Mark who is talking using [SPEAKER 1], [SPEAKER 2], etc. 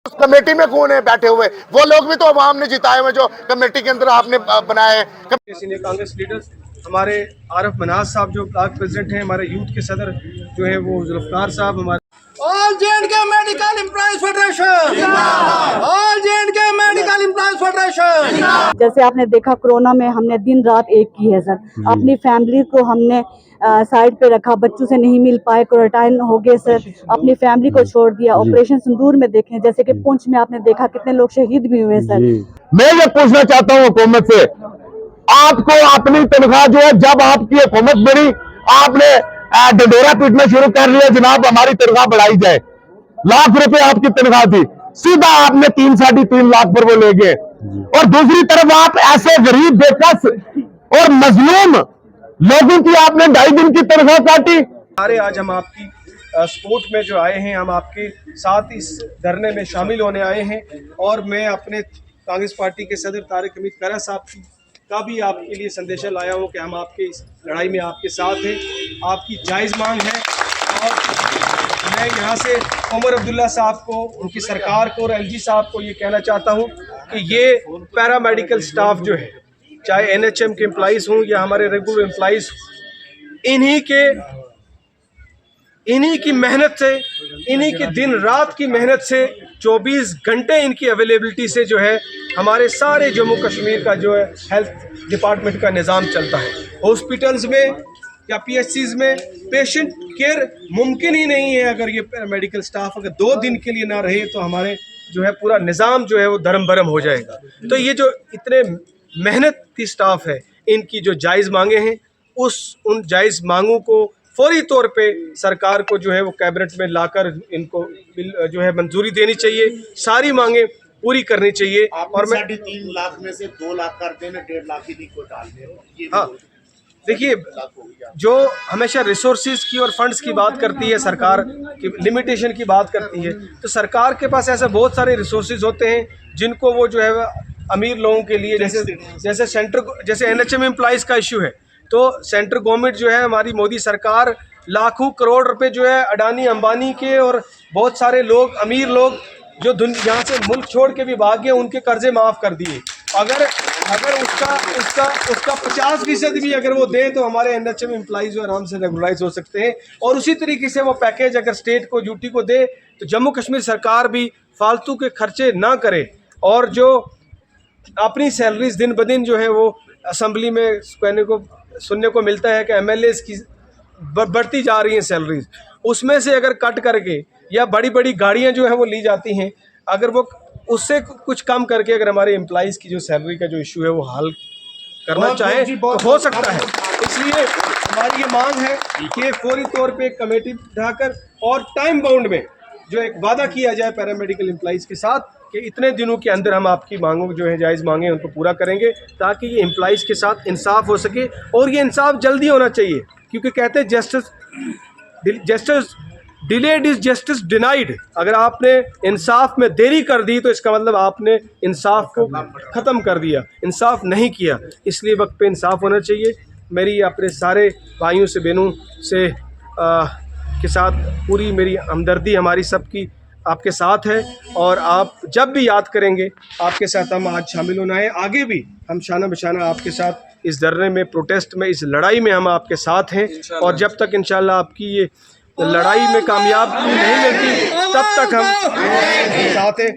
[SPEAKER 1] Committee में कौन है बैठे हुए? वो लोग भी तो अवाम ने जिताए हुए जो कमेटी के अंदर आपने बनाए हैं।
[SPEAKER 2] सीनियर कांग्रेस लीडर्स हमारे आरफ मनाज साहब जो ब्लॉक प्रेसिडेंट हैं, हमारे यूथ के सदर जो है वो जुल्फकार साहब, हमारे
[SPEAKER 3] all J&K medical employees federation, all J&K medical employees federation.
[SPEAKER 4] जैसे आपने देखा कोरोना में हमने दिन रात एक की है सर। अपनी फैमिली को हमने साइड पे रखा, बच्चों से नहीं मिल पाए, क्वारंटाइन हो गए सर, अपनी फैमिली को छोड़ दिया। ऑपरेशन सिंदूर में देखें, जैसे कि पुंछ में आपने देखा कितने लोग शहीद भी हुए सर।
[SPEAKER 1] मैं ये पूछना चाहता हूँ हुकूमत से, आपको अपनी तनख्वाह जो है, जब आपकी हुकूमत बनी आपने डंडोरा पीटना शुरू कर लिया, जनाब हमारी तनख्वाह बढ़ाई जाए। लाख रुपए आपकी तनख्वाह थी, सीधा आपने 3-3.5 लाख पर वो ले गए। और दूसरी तरफ आप ऐसे गरीब बेकस और मजलूम लोगों की आपने 2.5 दिन की तनख्वाह काटी।
[SPEAKER 2] सारे आज हम आपकी सपोर्ट में जो आए हैं, हम आपके साथ इस धरने में शामिल होने आए हैं। और मैं अपने कांग्रेस पार्टी के सदर तारिक हमीद कारा साहब का भी आपके लिए संदेशा लाया हूँ कि हम आपके इस लड़ाई में आपके साथ हैं। आपकी जायज़ मांग है और मैं यहाँ से उमर अब्दुल्ला साहब को, उनकी सरकार को और एलजी साहब को ये कहना चाहता हूँ कि ये पैरामेडिकल स्टाफ जो है, चाहे NHM के एम्प्लॉइज़ हों या हमारे रेगुलर एम्प्लॉइज़, इन्हीं की मेहनत से, इन्हीं की दिन रात की मेहनत से 24 घंटे इनकी अवेलेबिलिटी से जो है हमारे सारे जम्मू कश्मीर का जो है हेल्थ डिपार्टमेंट का निज़ाम चलता है। हॉस्पिटल्स में या PHCs में पेशेंट केयर मुमकिन ही नहीं है अगर ये पैरामेडिकल स्टाफ अगर 2 दिन के लिए ना रहे तो हमारे जो है पूरा निज़ाम जो है वो धर्म भरम हो जाएगा। तो ये जो इतने मेहनत की स्टाफ है, इनकी जो जायज़ मांगे हैं, उन जायज़ मांगों को फौरी तौर पे सरकार को जो है वो कैबिनेट में लाकर इनको जो है मंजूरी देनी चाहिए, सारी मांगे पूरी करनी चाहिए। और मैं
[SPEAKER 5] 3.5 लाख में से 2 लाख कर देना, 1.5 लाख ही को डाल दे।
[SPEAKER 2] हाँ, देखिए, जो हमेशा रिसोर्सेज की और फंड्स की बात करती है सरकार, की लिमिटेशन की बात करती है, तो सरकार के पास ऐसे बहुत सारे रिसोर्सेज होते हैं जिनको वो जो है अमीर लोगों के लिए, जैसे NHM एम्प्लॉइज़ का इशू है, तो सेंट्रल गवर्नमेंट जो है, हमारी मोदी सरकार लाखों करोड़ रुपए जो है अडानी अंबानी के और बहुत सारे लोग, अमीर लोग जो यहाँ से मुल्क छोड़ के भी भाग गए, उनके कर्जे माफ़ कर दिए। अगर उसका 50% भी अगर वो दें तो हमारे NHM एम्प्लॉइज़ जो आराम से रेगुलराइज हो सकते हैं। और उसी तरीके से वो पैकेज अगर स्टेट को, यूटी को दे तो जम्मू कश्मीर सरकार भी फालतू के खर्चे ना करे। और जो अपनी सैलरीज दिन ब दिन जो है वो असम्बली में सुनने को मिलता है कि MLAs की बढ़ती जा रही हैं सैलरीज, उसमें से अगर कट करके या बड़ी बड़ी गाड़ियां जो है वो ली जाती हैं, अगर वो उससे कुछ कम करके अगर हमारे एम्प्लॉइज़ की जो सैलरी का जो इशू है वो हल करना चाहे तो हो सकता है। इसलिए हमारी ये मांग है कि फौरी तौर पे कमेटी बिठाकर और टाइम बाउंड में जो एक वादा किया जाए पैरामेडिकल एम्प्लॉइज़ के साथ कि इतने दिनों के अंदर हम आपकी मांगों जो है जायज़ मांगे उनको पूरा करेंगे, ताकि ये एम्प्लॉइज़ के साथ इंसाफ हो सके। और ये इंसाफ जल्दी होना चाहिए, क्योंकि कहते हैं justice delayed is justice denied. अगर आपने इंसाफ में देरी कर दी तो इसका मतलब आपने इंसाफ को ख़त्म कर दिया, इंसाफ नहीं किया। इसलिए वक्त पे इंसाफ होना चाहिए। मेरी अपने सारे भाइयों से, बहनों से के साथ पूरी मेरी हमदर्दी हमारी सबकी आपके साथ है। और आप जब भी याद करेंगे, आपके साथ हम आज शामिल होना है। आगे भी हम शाना बशाना आपके साथ इस धरने में, प्रोटेस्ट में, इस लड़ाई में हम आपके साथ हैं। और जब तक इंशाल्लाह आपकी ये लड़ाई में कामयाबी नहीं मिलती, तब तक हम साथ हैं।